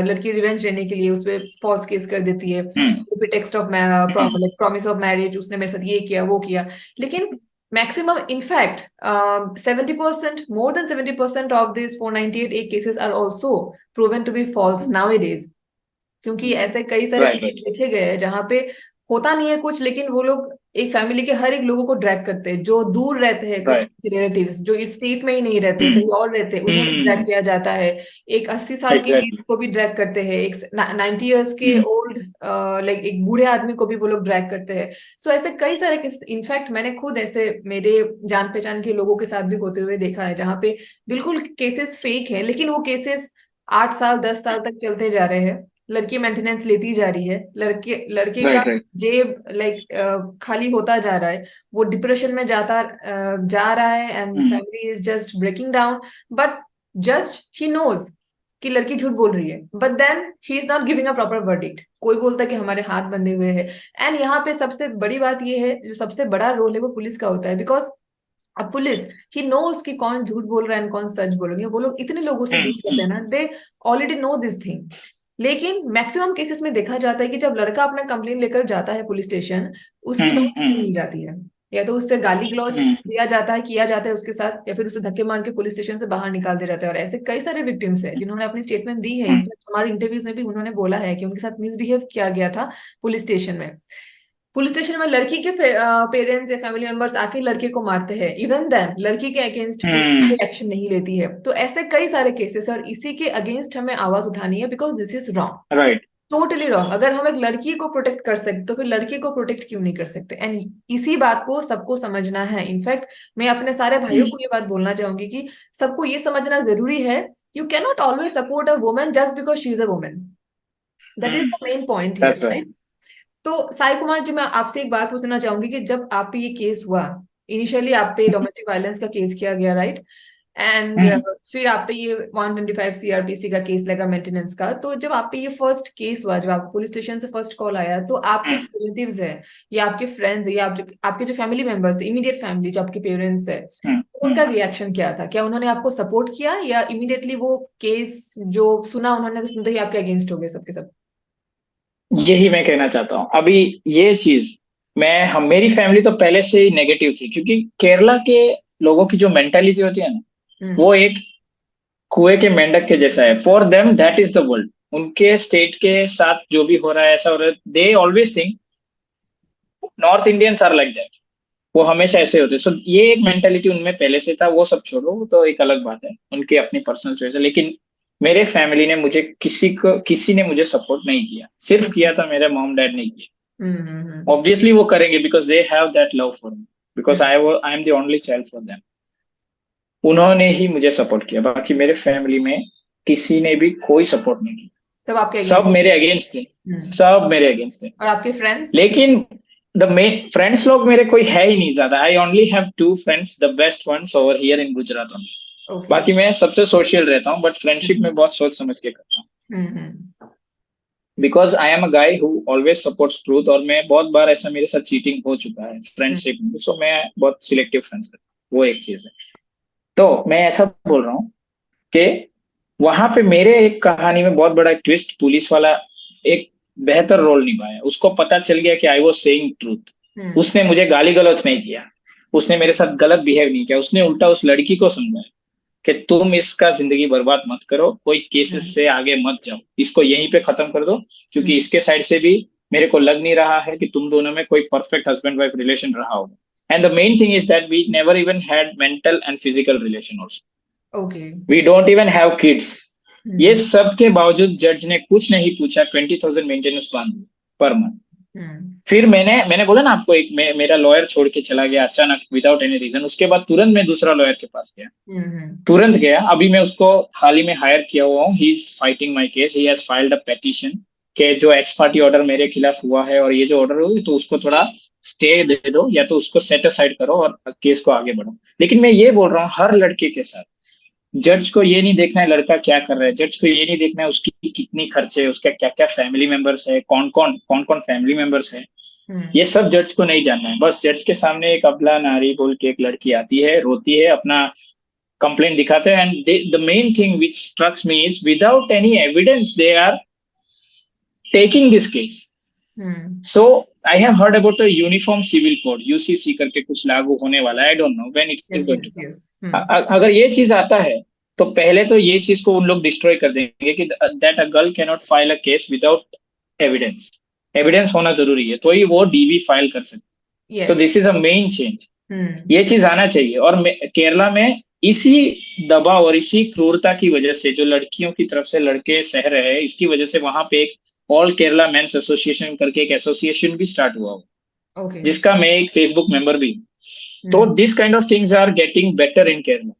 लड़की रिवेंज लेने के लिए उस पर फॉल्स केस कर देती है, hmm, text of hmm, promise of marriage, उसने मेरे साथ ये किया वो किया। लेकिन maximum in fact 70%, more than 70% of this 498 cases are also proven to be false nowadays. क्योंकि ऐसे कई सारे राइट, केसेस राइट, देखे गए हैं जहाँ पे होता नहीं है कुछ, लेकिन वो लोग एक फैमिली के हर एक लोगों को ड्रैग करते हैं, जो दूर रहते हैं, कुछ राइट, रिलेटिव्स जो इस स्टेट में ही नहीं रहते, कहीं और रहते हैं, उन्हें भी ड्रैग हम्म, किया जाता है। एक 80 साल के लेडी एग्जैक्टली, को भी ड्रैग करते हैं, एक 90 ईयर्स के ओल्ड लाइक एक बूढ़े आदमी को भी वो लोग ड्रैग करते हैं। सो ऐसे कई सारे केस, इनफैक्ट मैंने खुद ऐसे मेरे जान पहचान के लोगों के साथ भी होते हुए देखा है, जहाँ पे बिल्कुल केसेस फेक है, लेकिन वो केसेस 8 साल 10 साल तक चलते जा रहे हैं। लड़की मेंटेनेंस लेती जा रही है, लड़के का राइट राइट जेब खाली होता जा रहा है, वो डिप्रेशन में जा रहा है, and family is just breaking down, but जज ही नोज कि लड़की झूठ बोल रही है, but then he is not giving a proper verdict. कोई बोलता है कि हमारे हाथ बंधे हुए हैं। एंड यहाँ पे सबसे बड़ी बात ये है, जो सबसे बड़ा रोल है वो पुलिस का होता है, बिकॉज अब पुलिस ही नोस कि कौन झूठ बोल रहा है एंड कौन सच बोल रही है। वो लोग इतने लोगों से डील करते हैं ना, they already know this thing. लेकिन मैक्सिमम केसेस में देखा जाता है कि जब लड़का अपना कंप्लेन लेकर जाता है पुलिस स्टेशन, उसकी बात नहीं मिल जाती है, या तो उससे गाली गलौज दिया जाता है, किया जाता है उसके साथ, या फिर उसे धक्के मार के पुलिस स्टेशन से बाहर निकाल दिया जाता है। और ऐसे कई सारे विक्टिम्स हैं जिन्होंने अपनी स्टेटमेंट दी है, इनफैक्ट हमारे इंटरव्यूज में भी उन्होंने बोला है कि उनके साथ मिसबिहेव किया गया था पुलिस स्टेशन में। पुलिस स्टेशन में लड़की के पेरेंट्स या फैमिली मेंबर्स आके लड़के को मारते हैं, इवन देन लड़की के अगेंस्ट पुलिस एक्शन नहीं लेती है। तो ऐसे कई सारे केसेस, और इसी के अगेंस्ट हमें आवाज उठानी है, because this is wrong, right totally wrong. अगर हम एक लड़की को प्रोटेक्ट कर सकते तो फिर लड़के को प्रोटेक्ट क्यों नहीं कर सकते? एंड इसी बात को सबको समझना है। इनफैक्ट मैं अपने सारे भाइयों को ये बात बोलना चाहूंगी कि सबको ये समझना जरूरी है, you can not always support a woman just because she is a woman. That is the main point that's here. Right तो साई कुमार जी, मैं आपसे एक बात पूछना चाहूंगी कि जब आप पे ये केस हुआ, इनिशियली आप पे डोमेस्टिक वायलेंस का केस किया गया, राइट? एंड फिर आप पे ये 125 सीआरपीसी का केस लगा मेंटेनेंस का। तो जब आप पे ये फर्स्ट केस हुआ, जब आप पुलिस स्टेशन से फर्स्ट कॉल आया, तो आपके जो रिलेटिव्स है या आपके फ्रेंड्स है या आपके जो फैमिली मेंबर्स है, इमीडिएट फैमिली जो आपके पेरेंट्स है, तो उनका रिएक्शन क्या था? क्या उन्होंने आपको सपोर्ट किया, या इमीडिएटली वो केस जो सुना उन्होंने, तो सुनते ही आपके अगेंस्ट हो गए सबके सब? यही मैं कहना चाहता हूँ अभी। ये चीज मेरी फैमिली तो पहले से ही नेगेटिव थी, क्योंकि केरला के लोगों की जो मेंटालिटी होती है ना, वो एक कुएं के मेंढक के जैसा है। For them that is the world. उनके स्टेट के साथ जो भी हो रहा है, ऐसा हो रहा है, they always think North Indians are like that. वो हमेशा ऐसे होते। सो ये एक मेंटालिटी उनमें पहले से था। वो सब छोड़ो, वो तो एक अलग बात है, उनकी अपनी पर्सनल चॉइस है। लेकिन मेरे फैमिली ने मुझे किसी ने मुझे सपोर्ट नहीं किया। सिर्फ किया था मेरे मॉम डैड ने किया। ऑब्वियसली वो करेंगे, because they have that love for me, because I am the only child for them. उन्होंने ही मुझे सपोर्ट किया। बाकी मेरे फैमिली में किसी ने भी कोई सपोर्ट नहीं किया। सब आपके सब अगेंस्ट? मेरे अगेंस्ट थे। सब मेरे अगेंस्ट थे। और आपके फ्रेंड्स? लेकिन द मेन फ्रेंड्स लोग मेरे कोई है ही नहीं ज्यादा। I only have 2 friends, the best ones over here in Gujarat only. Okay. बाकी मैं सबसे सोशल रहता हूँ, बट फ्रेंडशिप में बहुत सोच समझ के करता हूँ। Because I am a guy who always supports truth. और मैं बहुत बार ऐसा मेरे साथ चीटिंग हो चुका है फ्रेंडशिप में। सो मैं बहुत सिलेक्टिव फ्रेंड्स रखता हूँ। वो एक चीज है। तो मैं ऐसा बोल रहा हूँ कि वहां पे मेरे एक कहानी में बहुत बड़ा ट्विस्ट, पुलिस वाला एक बेहतर रोल निभाया। उसको पता चल गया कि आई वॉज सेइंग ट्रूथ। उसने मुझे गाली गलौज नहीं किया, उसने मेरे साथ गलत बिहेव नहीं किया। उसने उल्टा उस लड़की को समझाया कि तुम इसका जिंदगी बर्बाद मत करो, कोई केसेस से आगे मत जाओ, इसको यहीं पे खत्म कर दो, क्योंकि इसके साइड से भी मेरे को लग नहीं रहा है कि तुम दोनों में कोई परफेक्ट हस्बैंड वाइफ रिलेशन रहा होगा। And the main thing is that we never even had mental and physical relation also. Okay. We don't even have kids. ये सब के बावजूद जज ने कुछ नहीं पूछा, 20,000 मेंटेनेंस बांध पर मंथ। फिर मैंने बोला ना आपको, मेरा लॉयर छोड़ के चला गया अचानक विदाउट एनी रीजन। उसके बाद तुरंत मैं दूसरा लॉयर के पास गया। तुरंत गया। अभी मैं उसको हाल ही में हायर किया हुआ हूँ। He is fighting my case. He has filed a petition के जो एक्स पार्टी ऑर्डर मेरे खिलाफ हुआ है, और ये जो ऑर्डर हुई, तो उसको थोड़ा स्टे दे दो, या तो उसको सेट असाइड करो और केस को आगे बढ़ो। लेकिन मैं ये बोल रहा हूँ, हर लड़के के साथ जज को ये नहीं देखना है लड़का क्या कर रहा है। जज को ये नहीं देखना है उसकी कितनी खर्चे है, उसका क्या क्या फैमिली मेंबर्स है, कौन कौन फैमिली मेंबर्स है। ये सब जज को नहीं जानना है। बस जज के सामने एक अबला नारी बोल के एक लड़की आती है, रोती है, अपना कंप्लेंट दिखाते हैं। And the main thing which strucks me is without any evidence they are taking this case. So I have heard about a uniform civil code, UCC करके कुछ लागू होने वाला है। I don't know when it is going to come. अगर ये चीज आता है, तो पहले तो ये चीज को उन लोग डिस्ट्रॉय कर देंगे कि that a girl can not file a case without evidence. Evidence होना जरूरी है, तो ही वो डीवी फाइल कर सकते। सो this is a main change. ये चीज आना चाहिए। और केरला में इसी दबाव और इसी क्रूरता की वजह से, जो लड़कियों की तरफ से लड़के सह रहे हैं, इसकी वजह से वहां पे एक ऑल केरला मेंस एसोसिएशन करके एक एसोसिएशन भी स्टार्ट हुआ हो, जिसका मैं एक फेसबुक मेंबर भी हूँ। तो this kind of things are getting better in Kerala.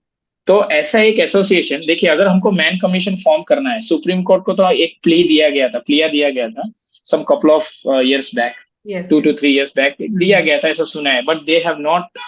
तो ऐसा एक एसोसिएशन, देखिए अगर हमको मैन कमीशन फॉर्म करना है, सुप्रीम कोर्ट को तो एक प्लिया दिया गया था some couple of years back, Yes, 2 to 3 years back दिया हम्म गया था, ऐसा सुना है, but they have not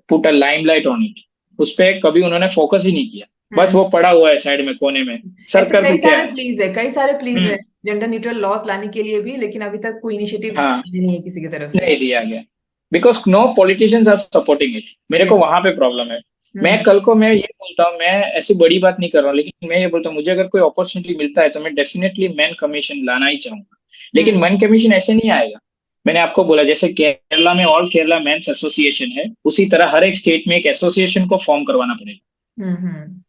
put a limelight on it. उस पे कभी उन्होंने फोकस ही नहीं किया, बस हम्म वो पड़ा हुआ है साइड में कोने में, सर ऐसे कर भी क्या है। कई सारे प्लीज है हम्म, जेंडर न्यूट्रल लॉस लाने के लिए भी, लेकिन अभी तक कोई इनिशिएटिव हाँ, नहीं है किसी की तरफ से। नहीं दिया गया, because no politicians are supporting it. मेरे को यस। वहां पे प्रॉब्लम है। मैं हम्म कल को मैं ये बोलता हूँ, मैं ऐसी बड़ी बात नहीं कर रहा हूँ, लेकिन मैं ये बोलता हूँ मुझे अगर कोई अपॉर्चुनिटी मिलता है तो मैं डेफिनेटली मैन कमीशन लाना ही चाहूंगा। लेकिन हम्म मैन कमीशन ऐसे नहीं आएगा। मैंने आपको बोला जैसे केरला में ऑल केरला मेंस एसोसिएशन है, उसी तरह हर एक स्टेट में एक एसोसिएशन को फॉर्म करवाना पड़ेगा। हम्म।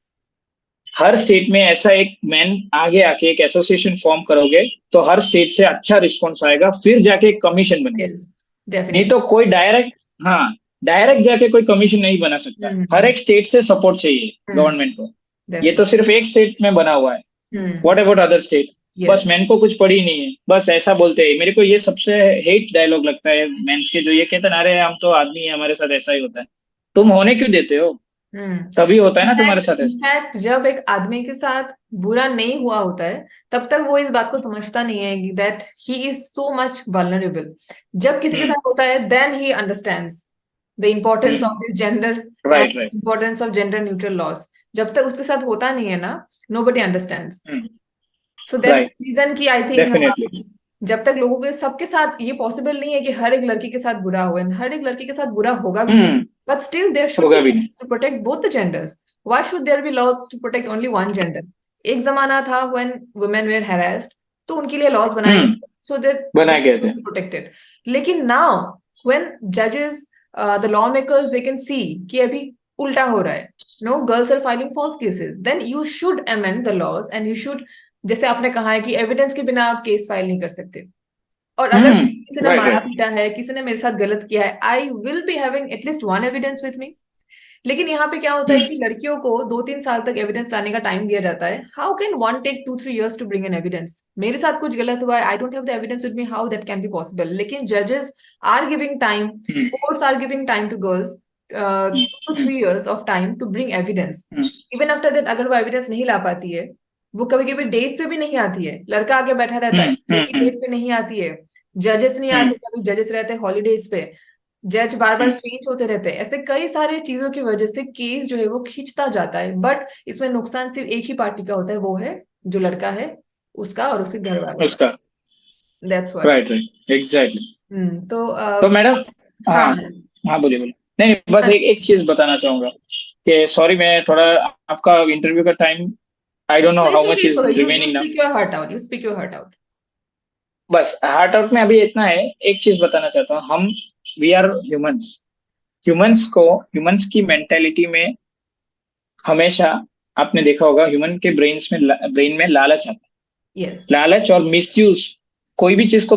हर स्टेट में ऐसा एक मैन आगे आके एक एसोसिएशन फॉर्म करोगे तो हर स्टेट से अच्छा रिस्पॉन्स आएगा, फिर जाके एक कमीशन बनेगा। यस, नहीं डेफिनेटली। तो कोई डायरेक्ट, हाँ, डायरेक्ट जाके कोई कमीशन नहीं बना सकता। हर हम्म एक स्टेट से सपोर्ट चाहिए हम्म गवर्नमेंट को। ये दैट्स तो सिर्फ एक स्टेट में बना हुआ है। What hmm about other state? बस यस। मैन को कुछ पड़ी नहीं है, बस ऐसा बोलते हैं। मेरे को ये सबसे हेट डायलॉग लगता है मेंस के, जो ये कहते हैं अरे हम तो आदमी है, हमारे साथ ऐसा ही होता है। तुम होने क्यों देते हो? हम्म तभी होता है ना तुम्हारे इनफैक्ट साथ ऐसा। इनफैक्ट जब एक आदमी के साथ बुरा नहीं हुआ होता है, तब तक वो इस बात को समझता नहीं है that he is so much vulnerable. जब किसी के हम्म साथ होता है then he understands the importance of hmm this gender and right right. Importance of gender neutral laws. जब तक उसके साथ होता नहीं है ना, nobody understands. Hmm so that's right, reason कि आई थिंक डेफिनेटली। जब तक लोगों के सबके साथ ये पॉसिबल नहीं है कि हर एक लड़की के साथ बुरा हो, and हर एक लड़की के साथ बुरा होगा भी नहीं, hmm but still there should होगा बी भी नहीं। To protect both the genders. Why should there be laws to protect only one gender? एक जमाना था when women were harassed, तो उनके लिए laws बनाए हम्म गए so that they बनाए गए थे। could be protected. लेकिन now when judges, the lawmakers, they can see कि अभी उल्टा हो रहा है, no girls are filing false cases, then you should amend the laws and you should, जैसे आपने कहा है कि एविडेंस के बिना आप केस फाइल नहीं कर सकते। और अगर किसी ने राइट मारा राइट। पीटा है, किसी ने मेरे साथ गलत किया है, I will be having at least one evidence with me. लेकिन यहाँ पे क्या होता है कि लड़कियों को 2-3 साल तक एविडेंस लाने का टाइम दिया जाता है। How can one take 2-3 years to bring an evidence? मेरे साथ कुछ गलत हुआ है, I don't have the evidence with me, how that can be possible? लेकिन जजेस are giving time, courts are giving time to girls, 2 to 3 years of time to bring evidence. Even after that अगर वो evidence नहीं ला पाती है, वो कभी कभी डेट पे भी नहीं आती है, लड़का आगे बैठा रहता है, लड़की डेट पे नहीं आती है, जजेस नहीं आते, कभी जजेस रहते हैं हॉलीडेज पे, जज बार बार चेंज होते रहते हैं, ऐसे कई सारे चीजों की वजह से केस जो है वो खींचता जाता है। बट इसमें नुकसान सिर्फ एक ही पार्टी का होता है, वो है जो लड़का है उसका और उसके घर वालों का। उसका, that's what. Right right, exactly. तो तो मैडम, हाँ, हाँ। हाँ बोलिए बोलिए। नहीं नहीं, बस एक एक चीज बताना चाहूंगा कि सॉरी मैं थोड़ा, आपका इंटरव्यू का time, I don't know how much it's is okay, you remaining now. Speak your heart out, you speak your heart out. बस हार्ट आउट में अभी इतना है, एक चीज बताना चाहता हूँ। हम, वी आर ह्यूमंस। ह्यूमंस की मेंटेलिटी में हमेशा, आपने देखा होगा ह्यूमन के ब्रेन में लालच आता है। यस। लालच और मिसयूज, कोई भी चीज को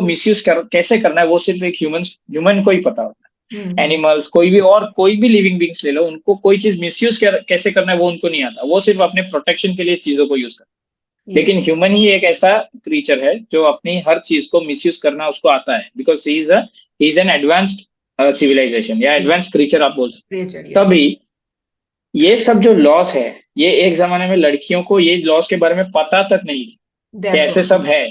कैसे करना है वो सिर्फ एक ह्यूमन को ही पता होता है। हम्म एनिमल्स, कोई भी और कोई भी लिविंग बींग्स ले लो, उनको कोई चीज मिसयूज कैसे करना है वो उनको नहीं आता, वो सिर्फ अपने प्रोटेक्शन के लिए चीजों को यूज करता है। यस। लेकिन ह्यूमन ही एक ऐसा क्रीचर है जो अपनी हर चीज को मिसयूज करना उसको आता है, because he is an advanced civilization या एडवांस क्रीचर आप बोल सकते क्रिएचर, हो। यस। तभी ये सब जो लॉस है, ये एक जमाने में लड़कियों को ये लॉस के बारे में पता तक नहीं थी कि दैट्स ऐसे व्हाट। सब है।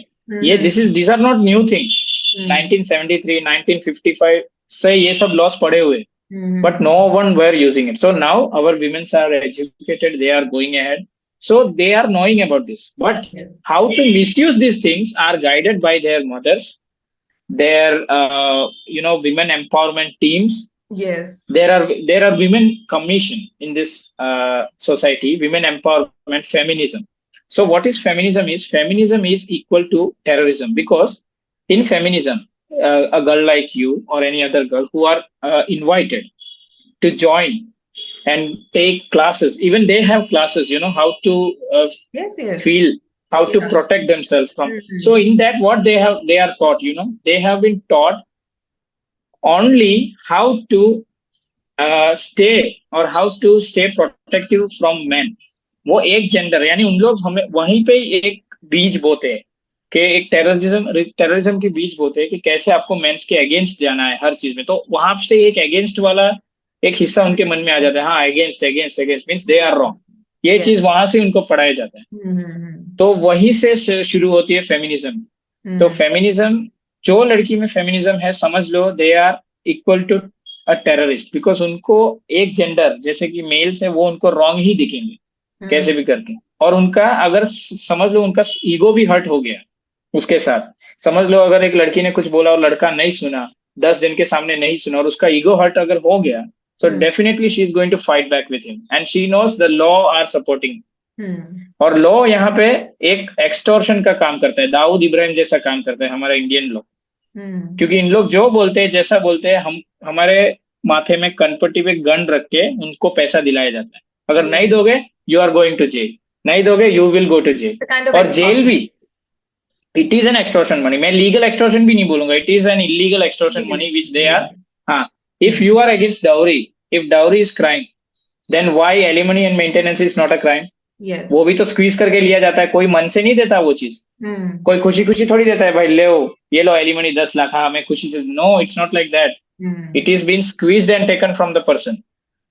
ये these are not new things. हम्म 1973 1955 से ये सब लॉस पड़े हुए, but hmm no one were using it. So now our women are educated, they are going ahead, so they are knowing about this. But yes how to misuse these things are guided by their mothers, their women empowerment teams. Yes There are women commission in this society, women empowerment, feminism. So what is feminism? Feminism is equal to terrorism, because in feminism, a girl like you or any other girl who are invited to join and take classes, even they have classes, how to yes yes. feel, how to या। protect themselves from. So hmm in that, what they are taught, they have been taught only how to stay or how to stay protective from men. वो एक gender, यानी उन लोग हमें वहीं पे एक बीज बोते हैं कि एक टेररिज्म की बीज बोते हैं कि कैसे आपको मेंस के अगेंस्ट जाना है हर चीज में। तो वहां से एक अगेंस्ट वाला एक हिस्सा उनके मन में आ जाता है, हाँ against against against means they are wrong, ये Yes. चीज वहां से उनको पढ़ाया जाता है। तो वहीं से शुरू होती है फेमिनिज्म। तो फेमिनिज्म, जो लड़की में फेमिनिज्म है, समझ लो they are equal to a terrorist, because उनको एक जेंडर जैसे कि मेल्स है वो उनको रॉन्ग ही दिखेंगे कैसे भी करके। और उनका अगर समझ लो उनका ईगो भी हर्ट हो गया उसके साथ, समझ लो अगर एक लड़की ने कुछ बोला और लड़का नहीं सुना, 10 जन के सामने नहीं सुना, और उसका ईगो हर्ट अगर हो गया, so definitely she is going to fight back with him and she knows the law are supporting. और लॉ यहाँ पे एक एक्सटॉर्शन का काम करता है, दाऊद इब्राहिम जैसा काम करता है हमारा इंडियन लॉ। क्योंकि इन लोग जो बोलते हैं जैसा बोलते हैं, हम हमारे माथे में कनपट्टी पे गन रख के उनको पैसा दिलाया जाता है, अगर नहीं दोगे you are going to jail, नहीं दोगे you will go to jail. और जेल भी, it is an extortion money, मैं लीगल एक्सटॉर्शन भी नहीं बोलूंगा, it is an illegal extortion money which they are. हाँ, if you are against dowry, if dowry is crime, then why alimony and maintenance is not a crime? Yes. वो भी तो squeeze करके लिया जाता है, कोई मन से नहीं देता वो चीज। कोई खुशी खुशी थोड़ी देता है, भाई ले ये लो एलिमनी 10 लाख, हाँ मैं खुशी से, no it's not like that, it is been squeezed and taken from the person.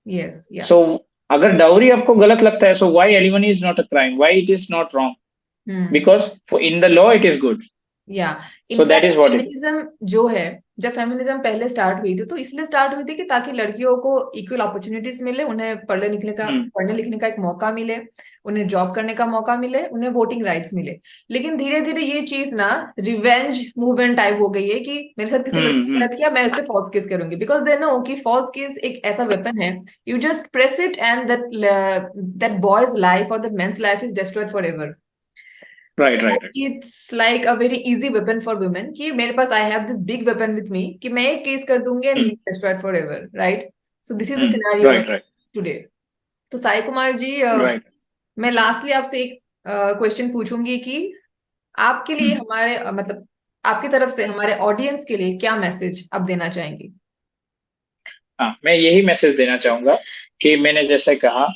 Yes, so अगर डाउरी आपको गलत लगता है, so why alimony is not a crime, why it is not wrong, because in the law it is good. या So that is what it is. Feminism जो है, जब feminism पहले स्टार्ट हुई थी तो इसलिए स्टार्ट हुई थी कि ताकि लड़कियों को इक्वल अपॉर्चुनिटीज मिले, उन्हें पढ़ने लिखने का एक मौका मिले, उन्हें जॉब करने का मौका मिले, उन्हें वोटिंग राइट्स मिले। लेकिन धीरे धीरे ये चीज ना रिवेंज मूवमेंट टाइप हो गई है कि मेरे साथ किसी लड़की ने गलत किया, मैं इस पे फॉल्स केस करूंगी, बिकॉज दे नो कि फॉल्स केस एक ऐसा वेपन है, you just press it and that boy's life और that men's life is destroyed forever. Right. It's like a very easy weapon for women कि मेरे पास I have this big weapon with me कि मैं एक case कर दूंगी and he'll be destroyed forever, right? So this is the scenario right. today. तो साई कुमार जी, मैं lastly आपसे एक क्वेश्चन पूछूंगी कि आपके लिए हमारे मतलब आपकी तरफ से हमारे ऑडियंस के लिए क्या मैसेज आप देना चाहेंगे? हाँ, मैं यही मैसेज देना चाहूंगा कि मैंने जैसे कहा,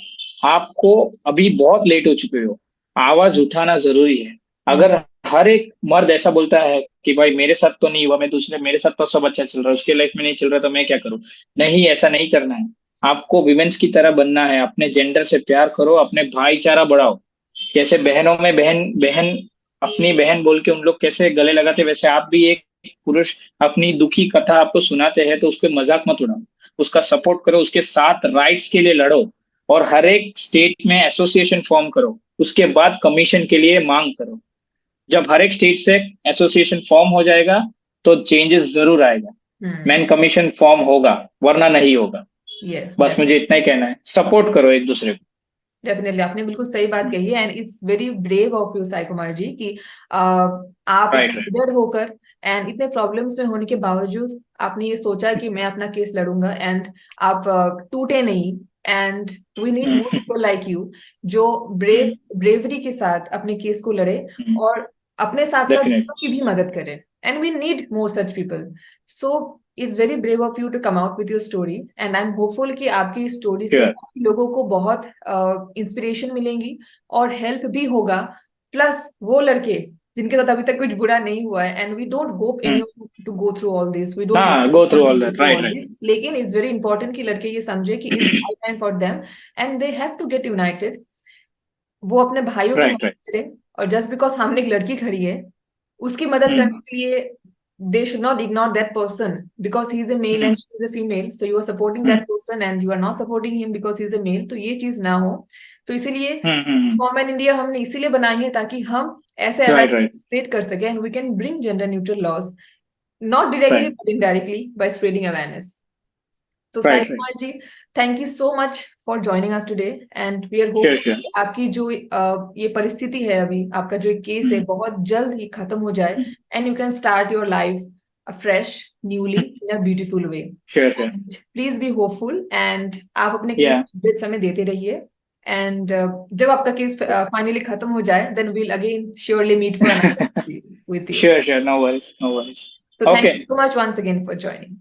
आपको अभी बहुत लेट हो चुके हो, आवाज उठाना जरूरी है। अगर हर एक मर्द ऐसा बोलता है कि भाई मेरे साथ तो नहीं हुआ, मैं दूसरे, मेरे साथ तो सब अच्छा चल रहा है, उसके लाइफ में नहीं चल रहा तो मैं क्या करूं, नहीं, ऐसा नहीं करना है। आपको विमेंस की तरह बनना है, अपने जेंडर से प्यार करो, अपने भाईचारा बढ़ाओ। जैसे बहनों में बहन बहन अपनी बहन बोल के उन लोग कैसे गले लगाते, वैसे आप भी एक पुरुष अपनी दुखी कथा आपको सुनाते हैं तो उसको मजाक मत उड़ाओ, उसका सपोर्ट करो, उसके साथ राइट्स के लिए लड़ो, और हर एक स्टेट में एसोसिएशन फॉर्म करो, उसके बाद कमीशन के लिए मांग करो। जब हर एक स्टेट से एसोसिएशन फॉर्म हो जाएगा तो चेंजेस जरूर आएगा, मैन कमीशन फॉर्म होगा, वरना नहीं होगा। बस मुझे इतना ही कहना है, सपोर्ट करो एक दूसरे को। डेफिनेटली, आपने बिल्कुल सही बात कही है, and it's very brave of you Sai Kumar ji कि आप लीडर होकर एंड इतने प्रॉब्लम्स में होने के बावजूद आपने ये सोचा कि मैं अपना केस लड़ूंगा, एंड आप टूटे नहीं। And we need more people like you जो ब्रेवरी के साथ अपने केस को लड़े और अपने साथ साथ दूसरों की भी मदद करे, and we need more such people. So it's very brave of you to come out with your story, and I am hopeful कि आपकी स्टोरी से लोगों को बहुत इंस्पिरेशन मिलेंगी और हेल्प भी होगा। प्लस वो लड़के जिनके साथ अभी तक कुछ बुरा नहीं हुआ है, and we don't hope anyone to go through all this, we don't go through all that, right, लेकिन इट्स वेरी इंपॉर्टेंट कि लड़के ये समझे कि it's high time for them and they have to get united. वो अपने भाइयों की मदद करें, और जस्ट बिकॉज सामने एक लड़की खड़ी है उसकी मदद करने के लिए they should not ignore that person because he is a male and she is a female, so you are supporting that person and you are not supporting him because he is a male। तो ये चीज ना हो, तो इसीलिए women India हमने इसीलिए बनाई है ताकि हम ऐसे अवेयरनेस स्प्रेड कर सके, and we can bring gender neutral laws not directly but indirectly by spreading awareness। तो Sai Kumar ji, thank you so much for joining us today, and we are hopeful कि आपकी जो ये परिस्थिति है, अभी आपका जो केस है बहुत जल्द ही खत्म हो जाए, and you can start your life fresh newly in a beautiful way. Please be hopeful, and आप अपने केस अपडेट्स हमें देते रहिए, एंड जब आपका केस फाइनली खत्म हो जाए then we will again surely meet for another with you. Sure, no worries, no worries। So thank you so much once again for joining।